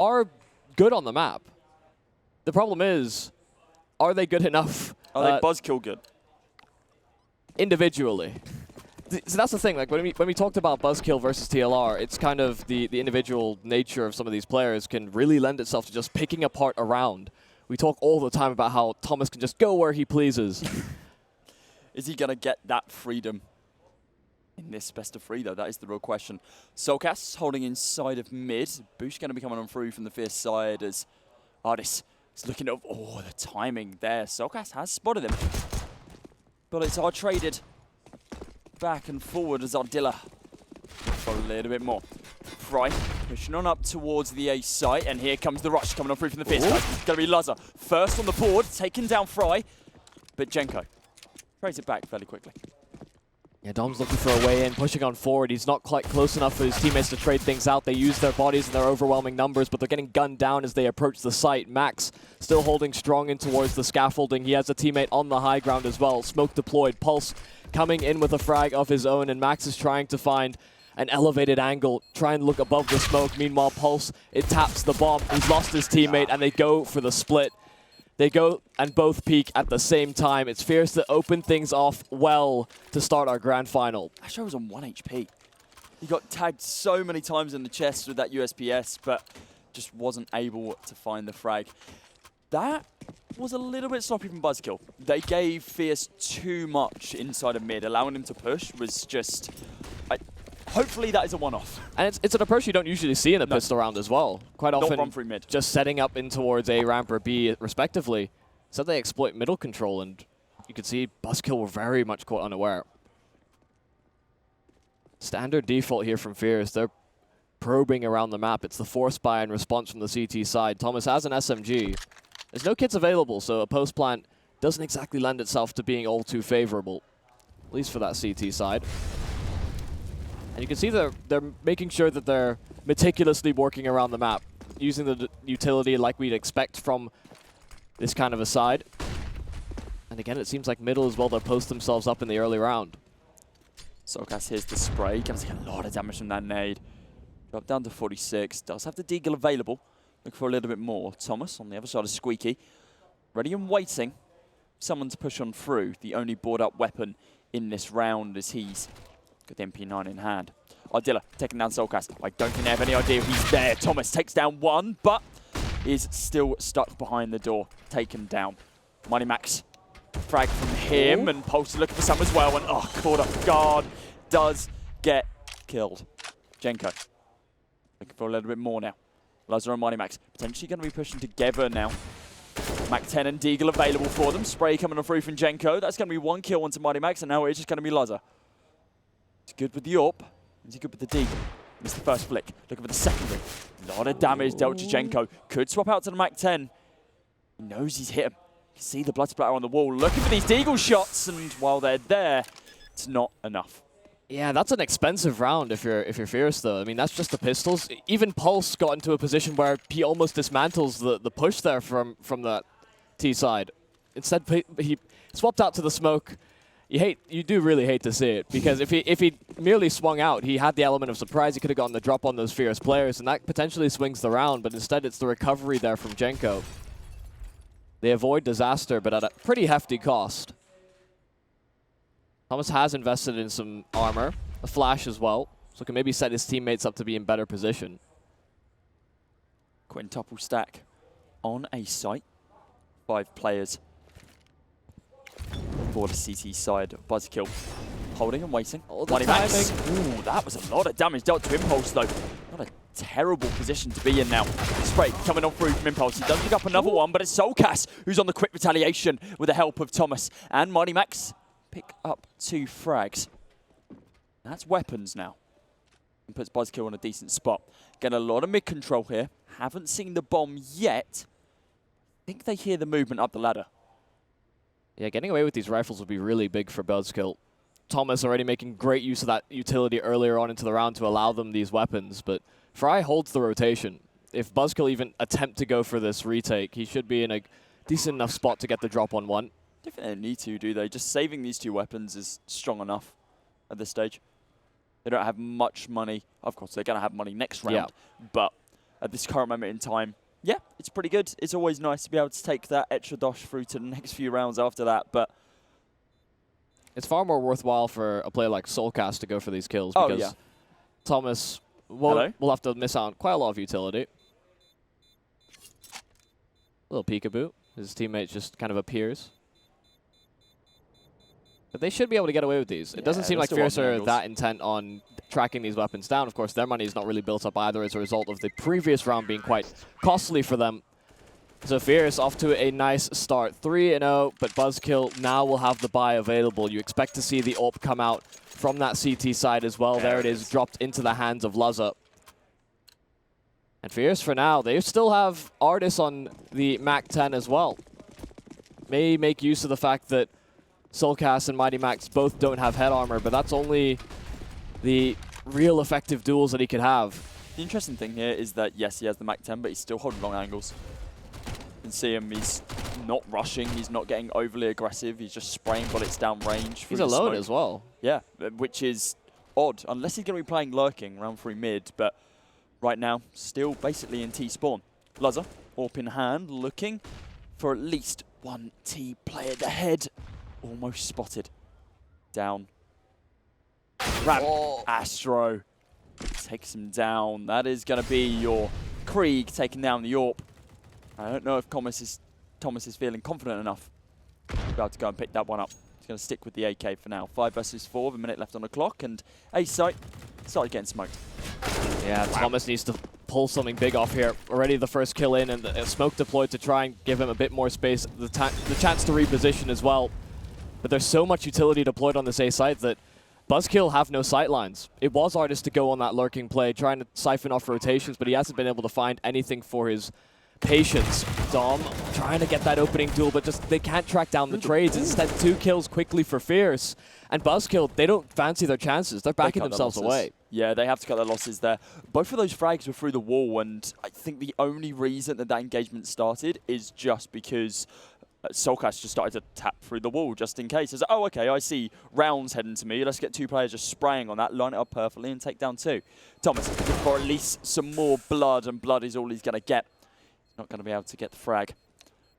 are good on the map. The problem is, are they good enough? Are they BuzzKill good? Individually. So that's the thing, like when we talked about BuzzKill versus TLR, it's kind of the individual nature of some of these players can really lend itself to just picking apart a round. We talk all the time about how Thomas can just go where he pleases. Is he going to get that freedom in this best of 3, though? That is the real question. Solcas holding inside of mid. Boosh going to be coming on through from the Fierce side as Artis is looking at, oh, the timing there. Solcas has spotted him. Bullets are traded back and forward as Ardilla for a little bit more. Fry pushing on up towards the A site, and here comes the rush coming on through from the Fierce side. It's going to be Lazar. First on the board, taking down Fry, but Jenko trades it back fairly quickly. Yeah, Dom's looking for a way in, pushing on forward. He's not quite close enough for his teammates to trade things out. They use their bodies and their overwhelming numbers, but they're getting gunned down as they approach the site. Max still holding strong in towards the scaffolding. He has a teammate on the high ground as well. Smoke deployed. Pulse coming in with a frag of his own, and Max is trying to find an elevated angle, try and look above the smoke. Meanwhile, Pulse, it taps the bomb. He's lost his teammate, and they go for the split. They go and both peak at the same time. It's Fierce to open things off well to start our grand final. Asho was on 1 HP. He got tagged so many times in the chest with that USPS, but just wasn't able to find the frag. That was a little bit sloppy from BuzzKill. They gave Fierce too much inside of mid. Allowing him to push was just... hopefully that is a one-off. And it's an approach you don't usually see in a pistol round as well. Quite often, run through mid. Just setting up in towards A ramp or B, respectively. So they exploit middle control, and you can see BuzzKill were very much caught unaware. Standard default here from Fierce. They're probing around the map. It's the force buy in response from the CT side. Thomas has an SMG. There's no kits available, so a post plant doesn't exactly lend itself to being all too favorable, at least for that CT side. And you can see they're making sure that they're meticulously working around the map, using the utility like we'd expect from this kind of a side. And again, it seems like middle as well, they'll post themselves up in the early round. Solcas here's the spray, gonna take a lot of damage from that nade. Drop down to 46, does have the deagle available. Look for a little bit more. Thomas on the other side of Squeaky, ready and waiting. Someone to push on through. The only board up weapon in this round as he's got the MP9 in hand. Ardilla taking down Solcas. I don't think they have any idea he's there. Thomas takes down one, but is still stuck behind the door. Taken down. Money Max. Frag from him, and Pulse looking for some as well. And oh, caught off guard. Does get killed. Jenko looking for a little bit more now. Lazar and Money Max potentially going to be pushing together now. Mac 10 and Deagle available for them. Spray coming on through from Jenko. That's going to be 1 kill onto Mighty Max, and now it's just going to be Lazar. He's good with the AWP. Is he good with the Deagle? Missed the first flick. Looking for the secondary. A lot of damage dealt to Jenko. Could swap out to the Mac 10. He knows he's hit him. You can see the blood splatter on the wall. Looking for these Deagle shots, and while they're there, it's not enough. Yeah, that's an expensive round if you're Fierce, though. I mean, that's just the pistols. Even Pulse got into a position where he almost dismantles the push there from that T side. Instead, he swapped out to the smoke. You do really hate to see it, because if he merely swung out, he had the element of surprise. He could have gotten the drop on those Fierce players, and that potentially swings the round. But instead, it's the recovery there from Jenko. They avoid disaster, but at a pretty hefty cost. Thomas has invested in some armor, a flash as well, so can maybe set his teammates up to be in better position. Quintuple stack on a site. 5 players for the CT side. BuzzKill holding and waiting. Money Max. Ooh, that was a lot of damage dealt to Impulse, though. Not a terrible position to be in now. Spray coming on through from Impulse. He does pick up another one, but it's Solcas who's on the quick retaliation with the help of Thomas. And Mighty Max pick up 2 frags. That's weapons now. And puts BuzzKill in a decent spot. Getting a lot of mid control here. Haven't seen the bomb yet. I think they hear the movement up the ladder. Yeah, getting away with these rifles would be really big for BuzzKill. Thomas already making great use of that utility earlier on into the round to allow them these weapons, but Fry holds the rotation. If BuzzKill even attempt to go for this retake, he should be in a decent enough spot to get the drop on one. I don't think they need to, do they? Just saving these 2 weapons is strong enough at this stage. They don't have much money. Of course, they're going to have money next round, but at this current moment in time, yeah, it's pretty good. It's always nice to be able to take that extra dosh through to the next few rounds after that, but it's far more worthwhile for a player like Soulcast to go for these kills because Thomas will have to miss out on quite a lot of utility. A little peekaboo. His teammate just kind of appears. But they should be able to get away with these. It doesn't seem like Fierce are that intent on tracking these weapons down. Of course, their money is not really built up either as a result of the previous round being quite costly for them. So Fierce off to a nice start. 3-0, but BuzzKill now will have the buy available. You expect to see the AWP come out from that CT side as well. There it is, dropped into the hands of Lazza. And Fierce, for now, they still have Artis on the MAC-10 as well. May make use of the fact that Soulcast and Mighty Max both don't have head armor, but that's only the real effective duels that he could have. The interesting thing here is that, yes, he has the MAC-10, but he's still holding long angles. You can see him, he's not rushing, he's not getting overly aggressive, he's just spraying bullets down range. He's alone as well. Yeah, which is odd, unless he's going to be playing lurking round 3 mid, but right now, still basically in T-spawn. Lazza, AWP in hand, looking for at least one T play at the head. Almost spotted. Down. Ramp. Astro takes him down. That is going to be your Krieg taking down the AWP. I don't know if Thomas is feeling confident enough to be able to go and pick that one up. He's going to stick with the AK for now. 5 versus 4, with a minute left on the clock, and A site started getting smoked. Yeah, wow. Thomas needs to pull something big off here. Already the first kill in, and the smoke deployed to try and give him a bit more space, the chance to reposition as well. But there's so much utility deployed on this A site that BuzzKill have no sightlines. It was Artis to go on that lurking play, trying to siphon off rotations, but he hasn't been able to find anything for his patience. Dom trying to get that opening duel, but just they can't track down the trades. Instead, 2 kills quickly for Fierce. And BuzzKill, they don't fancy their chances. They're backing themselves away. Yeah, they have to cut their losses there. Both of those frags were through the wall, and I think the only reason that engagement started is just because Soulcast just started to tap through the wall just in case. It's like, oh, okay, I see rounds heading to me. Let's get 2 players just spraying on that, line it up perfectly, and take down 2. Thomas looking for at least some more blood, and blood is all he's going to get. He's not going to be able to get the frag.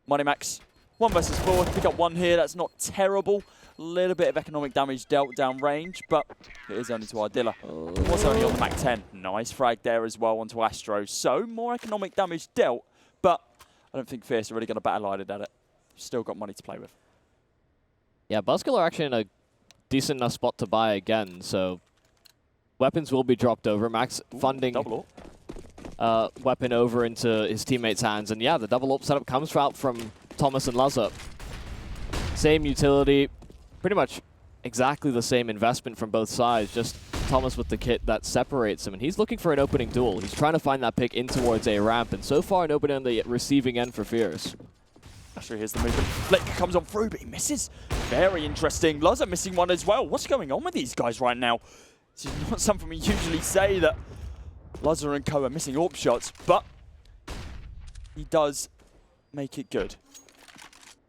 Mighty Max, 1 versus 4. Pick up 1 here. That's not terrible. A little bit of economic damage dealt down range, but it is only to Ardilla. It was only on the MAC-10. Nice frag there as well onto Astro. So, more economic damage dealt, but I don't think Fierce are really going to battle-eyed at it. Still got money to play with. Yeah, BuzzKill are actually in a decent enough spot to buy again, so weapons will be dropped over. Max funding weapon over into his teammates' hands, and yeah, the double AWP setup comes out from Thomas and Lazza. Same utility, pretty much exactly the same investment from both sides, just Thomas with the kit that separates him, and he's looking for an opening duel. He's trying to find that pick in towards a ramp, and so far an opening on the receiving end for Fierce. Actually, here's the movement. Flick comes on through, but he misses. Very interesting. Lazza missing one as well. What's going on with these guys right now? This is not something we usually say, that Lazza and co are missing AWP shots, but he does make it good.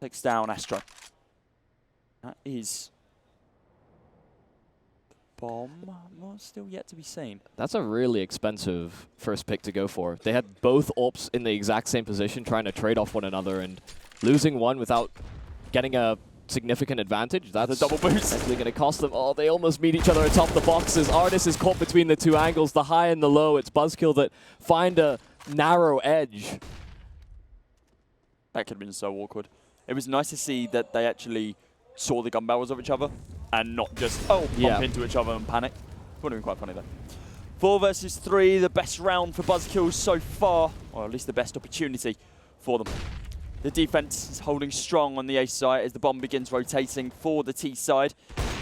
Takes down Astro. That is bomb. Well, still yet to be seen. That's a really expensive first pick to go for. They had both AWPs in the exact same position, trying to trade off one another, and losing one without getting a significant advantage, that's a double boost. Actually going to cost them. Oh, they almost meet each other atop the boxes. Artis is caught between the 2 angles, the high and the low. It's BuzzKill that find a narrow edge. That could have been so awkward. It was nice to see that they actually saw the gun barrels of each other and not just, bump into each other and panic. Would have been quite funny though. 4 versus 3, the best round for BuzzKill so far, or at least the best opportunity for them. The defense is holding strong on the A side as the bomb begins rotating for the T side.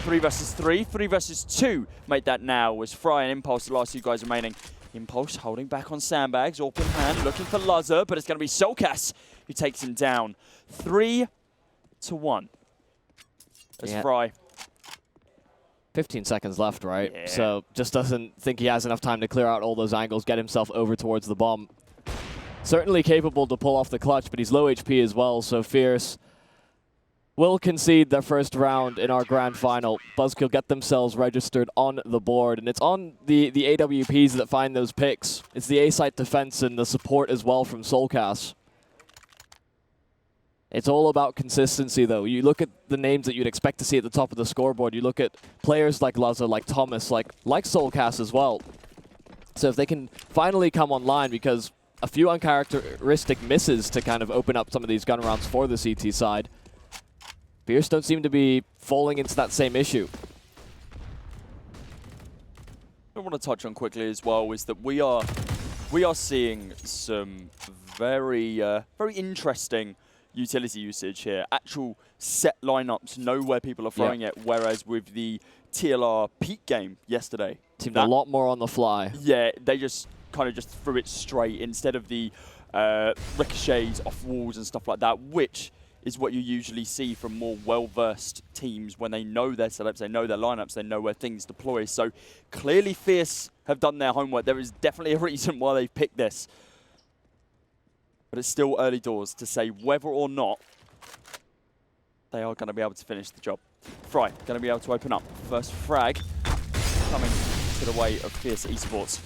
3 versus 3, 3 versus 2 made that now as Fry and Impulse, the last 2 guys remaining. Impulse holding back on sandbags, open hand, looking for Lazza, but it's going to be Soulcast who takes him down. 3-1 as Fry. 15 seconds left, right? Yeah. So just doesn't think he has enough time to clear out all those angles, get himself over towards the bomb. Certainly capable to pull off the clutch, but he's low HP as well, so Fierce will concede their first round in our grand final. BuzzKill get themselves registered on the board, and it's on the AWPs that find those picks. It's the A-site defense and the support as well from Soulcast. It's all about consistency, though. You look at the names that you'd expect to see at the top of the scoreboard. You look at players like Laza, like Thomas, like Soulcast as well. So if they can finally come online, because a few uncharacteristic misses to kind of open up some of these gun rounds for the CT side, Fierce don't seem to be falling into that same issue. What I want to touch on quickly as well is that we are seeing some very interesting utility usage here. Actual set lineups, know where people are throwing it, whereas with the TLR peak game yesterday, seemed a lot more on the fly. Yeah, they just kind of just threw it straight instead of the ricochets off walls and stuff like that, which is what you usually see from more well-versed teams when they know their setups, they know their lineups, they know where things deploy. So clearly Fierce have done their homework. There is definitely a reason why they've picked this. But it's still early doors to say whether or not they are going to be able to finish the job. Fry going to be able to open up. First frag coming to the way of Fierce Esports.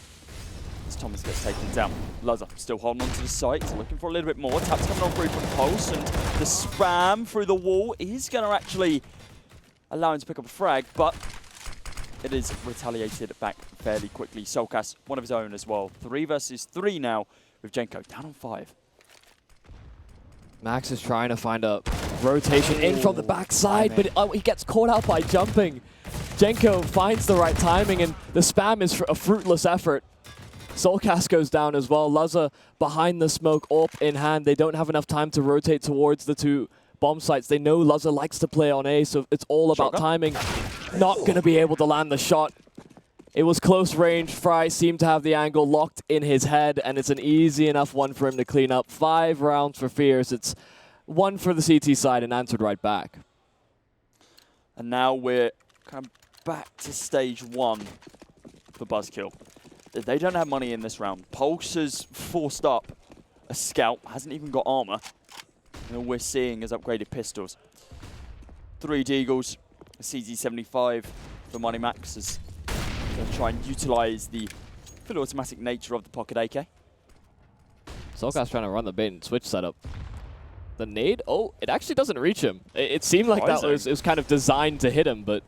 As Thomas gets taken down. Laza still holding on to the site, looking for a little bit more. Taps coming on through from Pulse, and the spam through the wall is going to actually allow him to pick up a frag, but it is retaliated back fairly quickly. Soulcast, one of his own as well. 3 versus 3 now with Jenko down on 5. Max is trying to find a rotation in from the backside, but he gets caught out by jumping. Jenko finds the right timing, and the spam is a fruitless effort. Soulcast goes down as well. Laza behind the smoke, AWP in hand. They don't have enough time to rotate towards the 2 bomb sites. They know Laza likes to play on A, so it's all about timing. Not going to be able to land the shot. It was close range. Fry seemed to have the angle locked in his head, and it's an easy enough one for him to clean up. 5 rounds for Fierce. It's 1 for the CT side and answered right back. And now we're kind of back to stage 1 for BuzzKill. They don't have money in this round. Pulse has forced up a scout, hasn't even got armor. And all we're seeing is upgraded pistols. 3 Deagles, a CZ75 for Money Max as they'll try and utilize the fully automatic nature of the pocket AK. Soulcast trying to run the bait and switch setup. The nade, oh, it actually doesn't reach him. It seemed like that it was kind of designed to hit him, but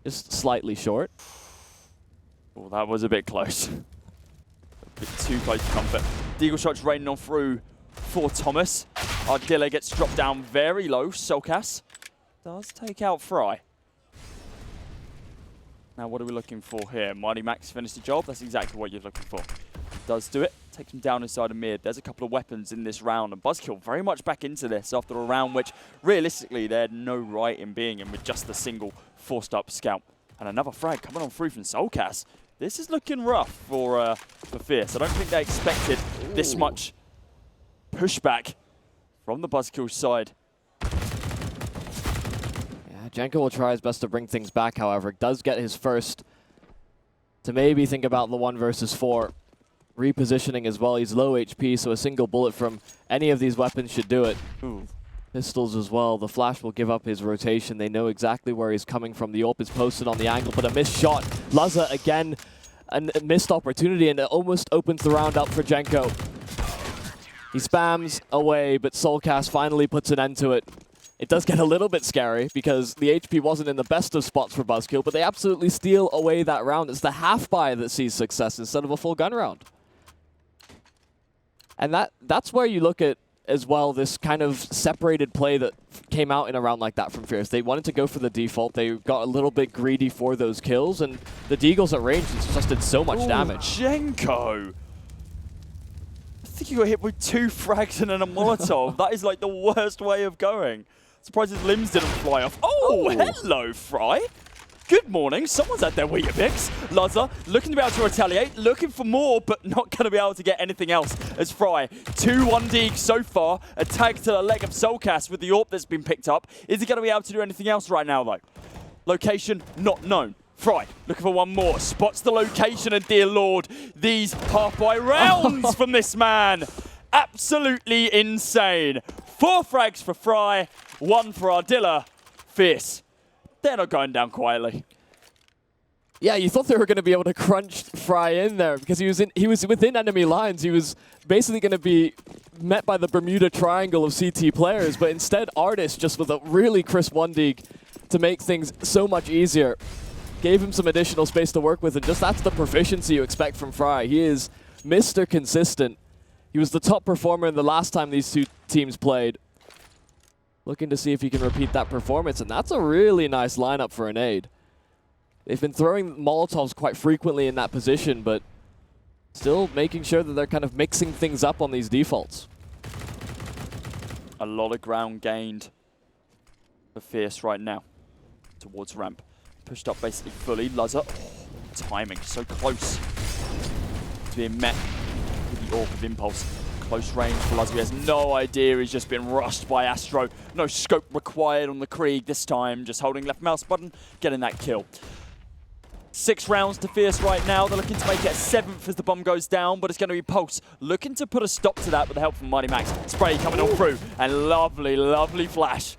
just slightly short. Well, that was a bit close. A bit too close to comfort. Deagle shots raining on through for Thomas. Ardilla gets dropped down very low. Soulcast does take out Fry. Now, what are we looking for here? Mighty Max finished the job. That's exactly what you're looking for. Does do it. Takes him down inside of mid. There's a couple of weapons in this round, and BuzzKill very much back into this after a round which, realistically, they had no right in being in with just a single forced-up scout. And another frag coming on through from Soulcast. This is looking rough for Fierce. I don't think they expected this much pushback from the BuzzKill side. Yeah, Jenko will try his best to bring things back, however. Does get his first to maybe think about the 1 versus 4. Repositioning as well. He's low HP, so a single bullet from any of these weapons should do it. Ooh. Pistols as well. The flash will give up his rotation. They know exactly where he's coming from. The AWP is posted on the angle, but a missed shot. Laza again, a missed opportunity, and it almost opens the round up for Jenko. He spams away, but Soulcast finally puts an end to it. It does get a little bit scary because the HP wasn't in the best of spots for BuzzKill, but they absolutely steal away that round. It's the half buy that sees success instead of a full gun round. And that's where you look at as well, this kind of separated play that came out in a round like that from Fierce. They wanted to go for the default. They got a little bit greedy for those kills, and the Deagles at range just did so much damage. Jenko! I think you got hit with 2 frags and then a Molotov. That is like the worst way of going. Surprised his limbs didn't fly off. Oh, hello, Fry. Good morning. Someone's at their Weetabix. Laza looking to be able to retaliate, looking for more, but not going to be able to get anything else as Fry. 2-1 Deeg so far. A tag to the leg of Soulcast with the AWP that's been picked up. Is he going to be able to do anything else right now, though? Location not known. Fry looking for one more. Spots the location, and dear Lord, these half-by rounds from this man. Absolutely insane. 4 frags for Fry. one for Ardilla. Fierce. They're not going down quietly. Yeah, you thought they were going to be able to crunch Fry in there because he was within enemy lines. He was basically going to be met by the Bermuda Triangle of CT players, but instead Artis just with a really crisp 1D to make things so much easier. Gave him some additional space to work with, and just that's the proficiency you expect from Fry. He is Mr. Consistent. He was the top performer in the last time these two teams played. Looking to see if he can repeat that performance, and that's a really nice lineup for a nade. They've been throwing Molotovs quite frequently in that position, but still making sure that they're kind of mixing things up on these defaults. A lot of ground gained for Fierce right now towards ramp. Pushed up basically fully. Luzza, timing so close to being met with the AWP of Impulse. Close range for Luzza. He has no idea he's just been rushed by Astro. No scope required on the Krieg this time. Just holding left mouse button, getting that kill. 6 rounds to Fierce right now. They're looking to make it a 7th as the bomb goes down, but it's going to be Pulse looking to put a stop to that with the help from Mighty Max. Spray coming on through, and lovely, lovely flash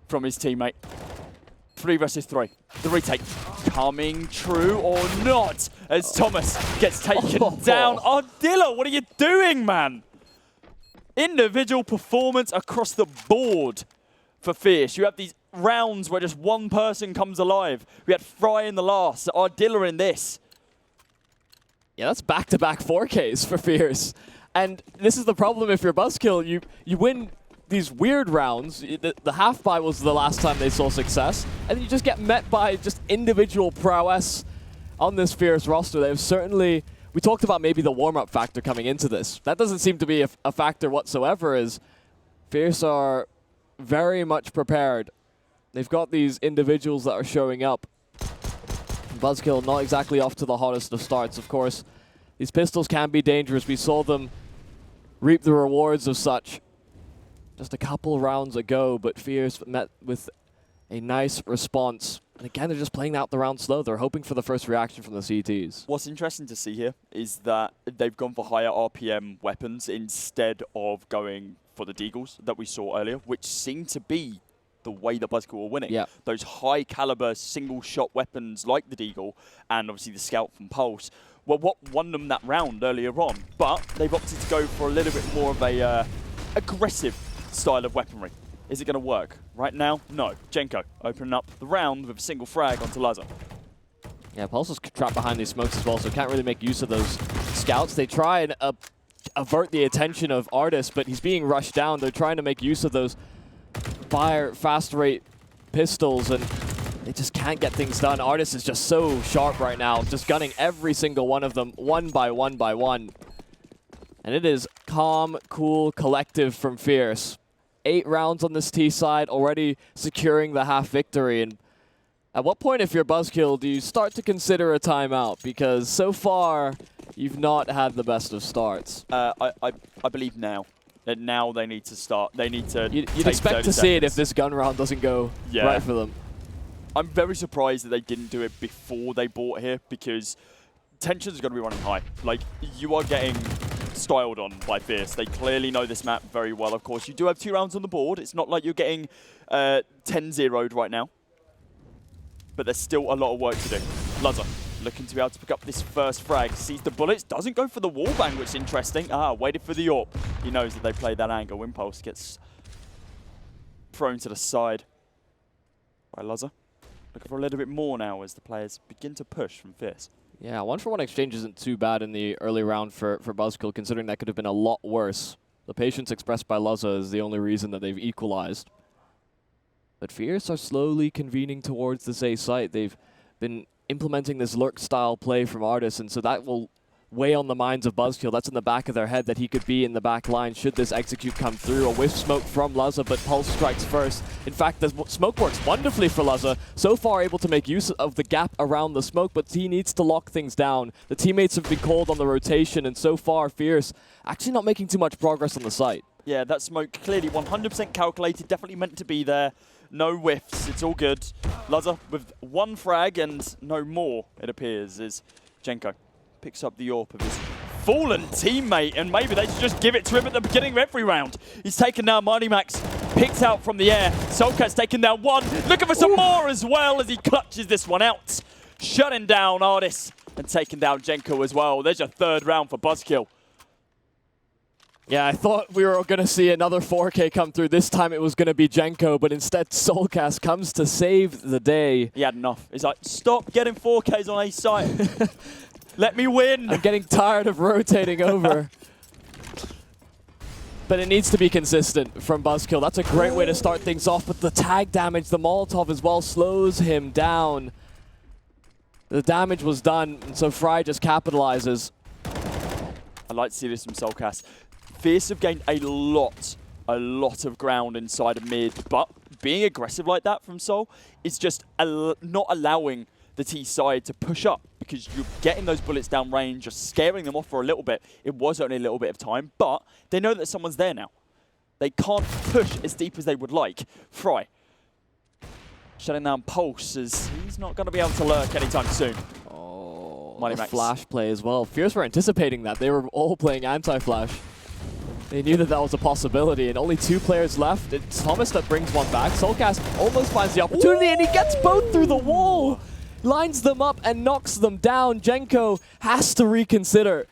from his teammate. 3 versus 3. The retake coming true or not as Thomas gets taken down. Ardilla, what are you doing, man? Individual performance across the board for Fierce. You have these rounds where just one person comes alive. We had Fry in the last, Ardilla in this. Yeah, that's back-to-back 4Ks for Fierce. And this is the problem if you're BuzzKill. You win these weird rounds. The half-buy was the last time they saw success. And you just get met by just individual prowess on this Fierce roster. They've certainly... We talked about maybe the warm-up factor coming into this. That doesn't seem to be a factor whatsoever, as Fierce are very much prepared. They've got these individuals that are showing up. BuzzKill not exactly off to the hottest of starts, of course. These pistols can be dangerous. We saw them reap the rewards of such just a couple rounds ago, but Fierce met with a nice response. And again, they're just playing out the round slow. They're hoping for the first reaction from the CTs. What's interesting to see here is that they've gone for higher RPM weapons instead of going for the Deagles that we saw earlier, which seemed to be the way that BuzzKill were winning. Yep. Those high caliber single shot weapons like the Deagle and obviously the Scout from Pulse were what won them that round earlier on. But they've opted to go for a little bit more of a aggressive style of weaponry. Is it going to work? Right now, no. Jenko opening up the round with a single frag onto Luzza. Yeah, Pulse is trapped behind these smokes as well, so can't really make use of those scouts. They try and avert the attention of Artis, but he's being rushed down. They're trying to make use of those fire fast rate pistols, and they just can't get things done. Artis is just so sharp right now, just gunning every single one of them, one by one by one. And it is calm, cool, collective from Fierce. 8 rounds on this T side, already securing the half victory. And at what point, if you're BuzzKill, do you start to consider a timeout? Because so far, you've not had the best of starts. I believe now. That now they need to start. They need to. You'd expect to see it if this gun round doesn't go right for them. I'm very surprised that they didn't do it before they bought here, because tensions are going to be running high. Like, you are getting styled on by Fierce. They clearly know this map very well. Of course, you do have 2 rounds on the board. It's not like you're getting 10-0'd right now. But there's still a lot of work to do. Luzza looking to be able to pick up this first frag. Sees the bullets. Doesn't go for the wallbang, which is interesting. Waited for the AWP. He knows that they played that angle. Impulse gets thrown to the side by Luzza. Looking for a little bit more now as the players begin to push from Fierce. Yeah, 1-for-1 exchange isn't too bad in the early round for BuzzKill, considering that could have been a lot worse. The patience expressed by Luzza is the only reason that they've equalized. But Fierce are slowly convening towards this A site. They've been implementing this lurk-style play from Artis, and so that will weigh on the minds of BuzzKill. That's in the back of their head, that he could be in the back line should this execute come through. A whiff smoke from Luzza, but Pulse strikes first. In fact, the smoke works wonderfully for Luzza. So far able to make use of the gap around the smoke, but he needs to lock things down. The teammates have been called on the rotation, and so far Fierce actually not making too much progress on the site. Yeah, that smoke clearly 100% calculated, definitely meant to be there. No whiffs, it's all good. Luzza with 1 frag and no more, it appears, as Jenko picks up the AWP of his fallen teammate, and maybe they should just give it to him at the beginning of every round. He's taken now Mighty Max picked out from the air. Soulcat's taken down one, looking for some more as well as he clutches this one out. Shutting down Artis and taking down Jenko as well. There's your third round for BuzzKill. Yeah, I thought we were going to see another 4K come through. This time it was going to be Jenko, but instead Soulcast comes to save the day. He had enough. He's like, stop getting 4Ks on A site. Let me win. I'm getting tired of rotating over. But it needs to be consistent from BuzzKill. That's a great way to start things off, but the tag damage, the Molotov as well, slows him down. The damage was done, and so Fry just capitalizes. I'd like to see this from Soulcast. Fierce have gained a lot of ground inside of mid, but being aggressive like that from Soul is just not allowing the T side to push up because you're getting those bullets down range, you're scaring them off for a little bit. It was only a little bit of time, but they know that someone's there now. They can't push as deep as they would like. Fry shutting down Pulse as he's not going to be able to lurk anytime soon. Oh, Money the Max. flash play as well. Fierce were anticipating that. They were all playing anti-flash. They knew that that was a possibility, and only 2 players left. It's Thomas that brings one back. Soulcast almost finds the opportunity, and he gets both through the wall. Lines them up and knocks them down. Jenko has to reconsider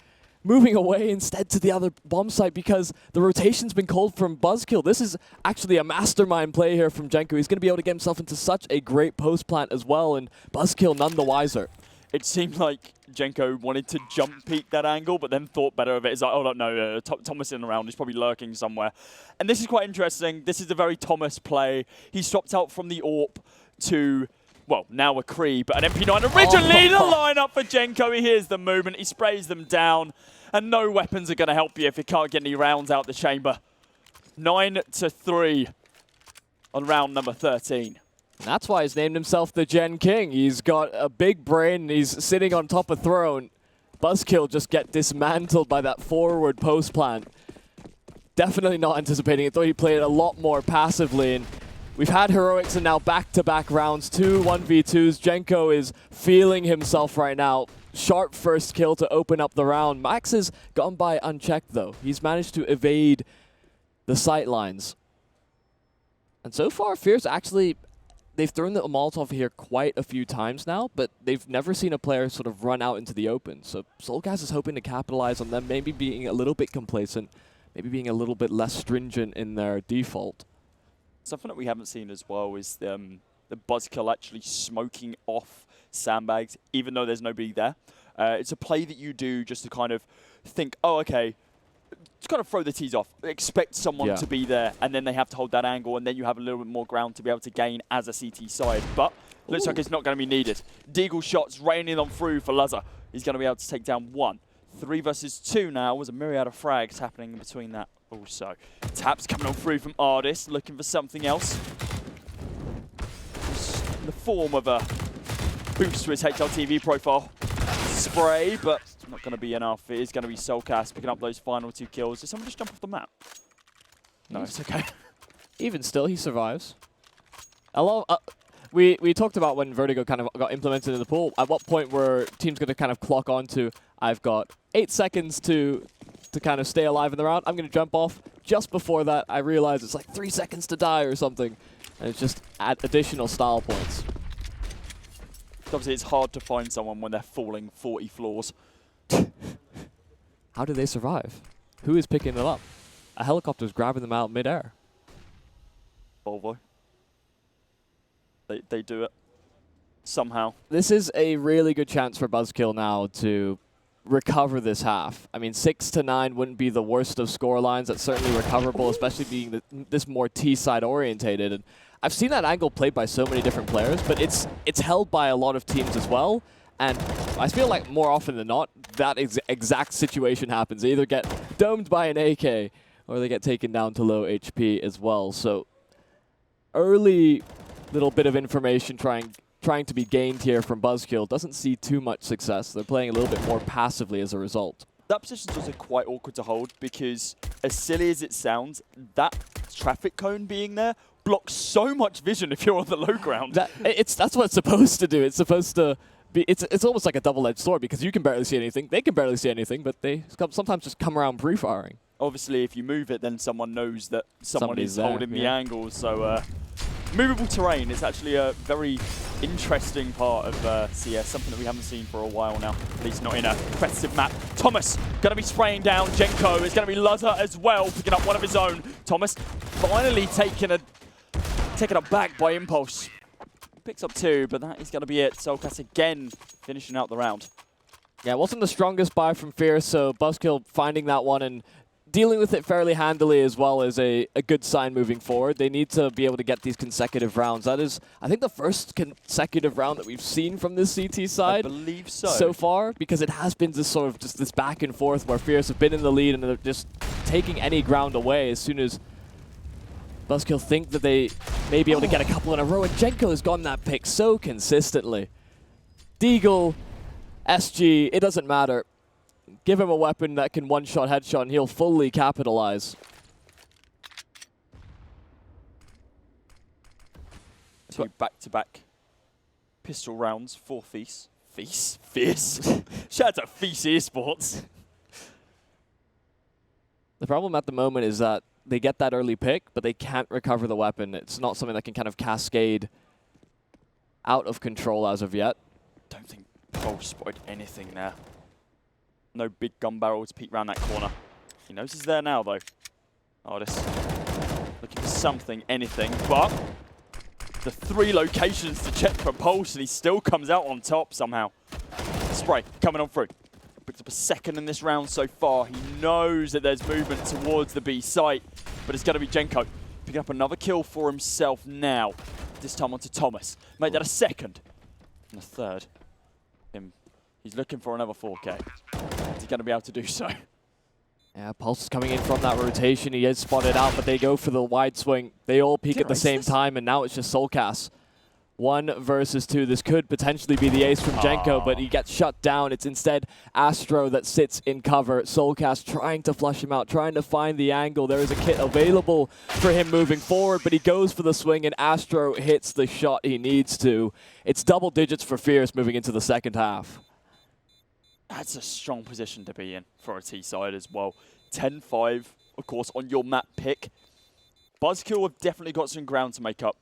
moving away instead to the other bomb site because the rotation's been called from BuzzKill. This is actually a mastermind play here from Jenko. He's going to be able to get himself into such a great post plant as well, and BuzzKill none the wiser. It seemed like Jenko wanted to jump peek that angle, but then thought better of it. He's like, oh, no, Thomas isn't around. He's probably lurking somewhere. And this is quite interesting. This is a very Thomas play. He swapped out from the AWP to, well, now a Cree, but an MP9 originally. The lineup for Jenko. He hears the movement. He sprays them down. And no weapons are going to help you if you can't get any rounds out the chamber. 9-3 on round number 13. That's why he's named himself the Gen King. He's got a big brain, and he's sitting on top of throne. BuzzKill just get dismantled by that forward post plant. Definitely not anticipating it, though he played a lot more passively. And we've had heroics and now back-to-back rounds, 2 1v2s. Jenko is feeling himself right now. Sharp first kill to open up the round. Max has gone by unchecked, though. He's managed to evade the sight lines. And so far, Fierce actually, they've thrown the Molotov here quite a few times now, but they've never seen a player sort of run out into the open. So Soulcast is hoping to capitalize on them, maybe being a little bit complacent, maybe being a little bit less stringent in their default. Something that we haven't seen as well is the BuzzKill actually smoking off sandbags, even though there's nobody there. It's a play that you do just to kind of think, oh, okay, just kind of throw the tees off. Expect someone to be there, and then they have to hold that angle, and then you have a little bit more ground to be able to gain as a CT side. But looks like it's not going to be needed. Deagle shots raining on through for Lazar. He's going to be able to take down 1. 3 versus 2 now. Was a myriad of frags happening in between that also. Taps coming on through from Artis, looking for something else. In the form of a boost to his HLTV profile. Spray, but not going to be enough. It is going to be Soulcast picking up those final 2 kills. Did someone just jump off the map? No, it's okay. Even still, he survives. A lot. We talked about when Vertigo kind of got implemented in the pool. At what point were teams going to kind of clock on to, I've got 8 seconds to kind of stay alive in the round. I'm going to jump off. Just before that, I realize it's like 3 seconds to die or something. And it's just add additional style points. Obviously, it's hard to find someone when they're falling 40 floors. How do they survive? Who is picking them up? A helicopter's grabbing them out midair. Volvo. They do it. Somehow. This is a really good chance for BuzzKill now to recover this half. I mean, 6-9 wouldn't be the worst of score lines. That's certainly recoverable, especially being this more T-side orientated. And I've seen that angle played by so many different players, but it's held by a lot of teams as well. And I feel like more often than not, that exact situation happens. They either get domed by an AK or they get taken down to low HP as well. So early little bit of information trying to be gained here from BuzzKill. Doesn't see too much success. They're playing a little bit more passively as a result. That position's also quite awkward to hold because as silly as it sounds, that traffic cone being there blocks so much vision if you're on the low ground. That's what it's supposed to do. It's supposed to be, it's almost like a double-edged sword because you can barely see anything, they can barely see anything, but they sometimes just come around pre-firing. Obviously, if you move it, then someone knows that someone Somebody's is there, holding the angle. So movable terrain is actually a very interesting part of CS, something that we haven't seen for a while now, at least not in a competitive map. Thomas going to be spraying down. Jenko is going to be Luzza as well, picking up one of his own. Thomas finally taken back by Impulse. Picks up 2, but that is going to be it. Solcas again finishing out the round. Yeah, it wasn't the strongest buy from Fierce, so BuzzKill finding that one and dealing with it fairly handily as well is a good sign moving forward. They need to be able to get these consecutive rounds. That is, I think, the first consecutive round that we've seen from this CT side. I believe so. So far, because it has been this sort of just this back and forth where Fierce have been in the lead and they're just taking any ground away as soon as BuzzKill think that they may be able to get a couple in a row, and Jenko has gotten that pick so consistently. Deagle, SG, it doesn't matter. Give him a weapon that can one-shot headshot and he'll fully capitalize. Two back-to-back pistol rounds for Fierce. Fierce? Shout out to Fierce Esports. The problem at the moment is that they get that early pick, but they can't recover the weapon. It's not something that can kind of cascade out of control as of yet. Don't think Paul spotted anything there. No big gun barrel to peek around that corner. He knows he's there now, though. Artist looking for something, anything, but the 3 locations to check for Pulse, and he still comes out on top somehow. Spray coming on through. Picked up a 2nd in this round so far. He knows that there's movement towards the B site, but it's going to be Jenko picking up another kill for himself now. This time onto Thomas. Made that a 2nd and a 3rd. He's looking for another 4K. Is he going to be able to do so? Yeah, Pulse is coming in from that rotation. He is spotted out, but they go for the wide swing. They all peek at the same time, and now it's just Solcas. 1 versus 2. This could potentially be the ace from Jenko, but he gets shut down. It's instead Astro that sits in cover. Solcas trying to flush him out, trying to find the angle. There is a kit available for him moving forward, but he goes for the swing, and Astro hits the shot he needs to. It's double digits for Fierce moving into the second half. That's a strong position to be in for a T side as well. 10-5, of course, on your map pick. BuzzKill have definitely got some ground to make up.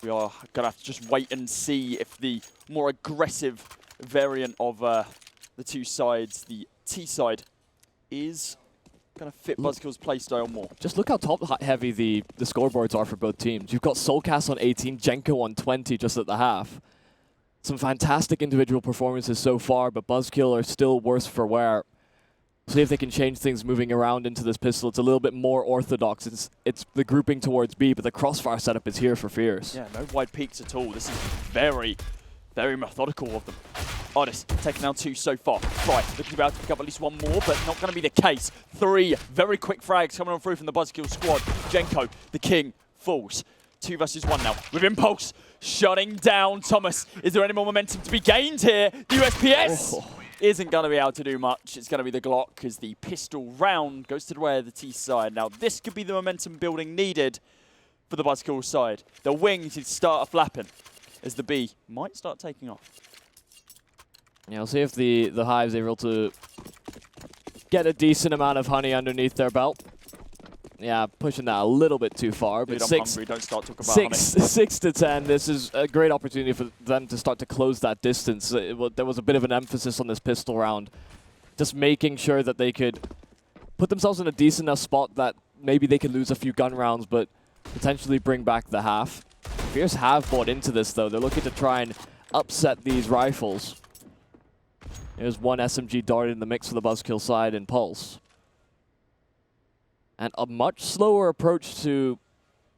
We are going to have to just wait and see if the more aggressive variant of the 2 sides, the T side, is going to fit BuzzKill's playstyle more. Just look how top-heavy the scoreboards are for both teams. You've got Solcas on 18, Jenko on 20 just at the half. Some fantastic individual performances so far, but BuzzKill are still worse for wear. See if they can change things moving around into this pistol. It's a little bit more orthodox. It's the grouping towards B, but the crossfire setup is here for Fierce. Yeah, no wide peaks at all. This is very, very methodical of them. Artist taking down 2 so far. Right, looking to be able to pick up at least 1 more, but not going to be the case. 3 very quick frags coming on through from the BuzzKill squad. Jenko, the king, falls. 2 versus 1 now with Impulse shutting down Thomas. Is there any more momentum to be gained here? The USPS isn't going to be able to do much. It's going to be the Glock as the pistol round goes to the way of the T side. Now this could be the momentum building needed for the BuzzKill side. The wings start flapping as the B might start taking off. Yeah, we'll see if the Hives are able to get a decent amount of honey underneath their belt. Yeah, pushing that a little bit too far, but Dude, I'm hungry. Don't start talking about honey. 6 to 10. This is a great opportunity for them to start to close that distance. There was a bit of an emphasis on this pistol round, just making sure that they could put themselves in a decent enough spot that maybe they could lose a few gun rounds, but potentially bring back the half. Fierce have bought into this, though. They're looking to try and upset these rifles. There's 1 SMG dart in the mix for the BuzzKill side in Pulse. And a much slower approach to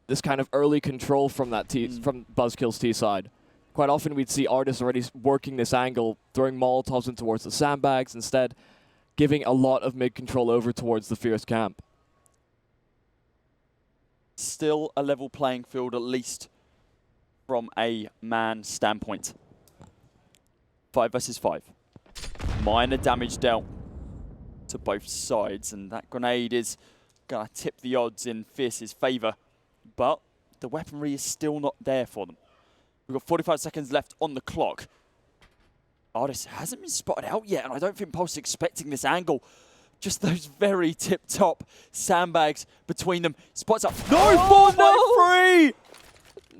this kind of early control from that from BuzzKill's T side. Quite often we'd see artists already working this angle, throwing Molotovs in towards the sandbags, instead giving a lot of mid-control over towards the Fierce camp. Still a level playing field, at least from a man standpoint. 5 versus 5. Minor damage dealt to both sides, and that grenade is going to tip the odds in Fierce's favour, but the weaponry is still not there for them. We've got 45 seconds left on the clock. Artist hasn't been spotted out yet, and I don't think Pulse is expecting this angle. Just those very tip-top sandbags between them. Spots up. No, 4-3!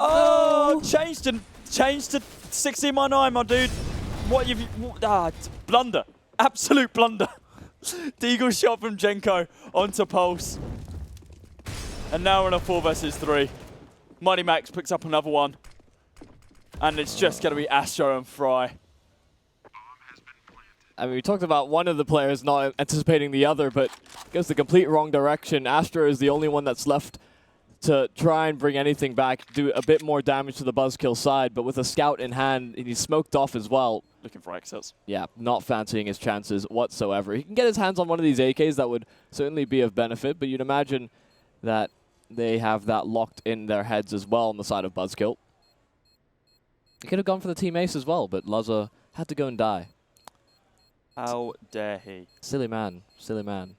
Oh, changed to 16-9, my dude. What you've blunder. Absolute blunder. Deagle shot from Jenko onto Pulse. And now we're in a 4 versus 3. Mighty Max picks up another one. And it's just going to be Astro and Fry. I mean, we talked about one of the players not anticipating the other, but it goes the complete wrong direction. Astro is the only one that's left to try and bring anything back, do a bit more damage to the BuzzKill side, but with a scout in hand, and he's smoked off as well. Looking for access. Yeah, not fancying his chances whatsoever. He can get his hands on one of these AKs, that would certainly be of benefit, but you'd imagine that they have that locked in their heads as well on the side of BuzzKill. He could have gone for the team ace as well, but Laza had to go and die. How dare he? Silly man, silly man.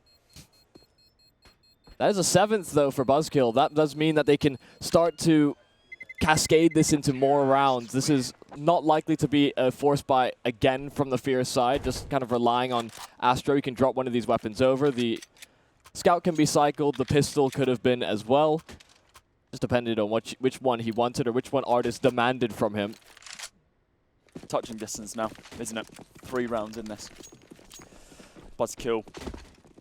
That is a 7th, though, for BuzzKill. That does mean that they can start to cascade this into more rounds. This is not likely to be a force buy again from the Fierce side, just kind of relying on Astro. You can drop one of these weapons over. The Scout can be cycled. The pistol could have been as well. Just depended on which one he wanted or which one Artist demanded from him. Touching distance now, isn't it? 3 rounds in this. BuzzKill,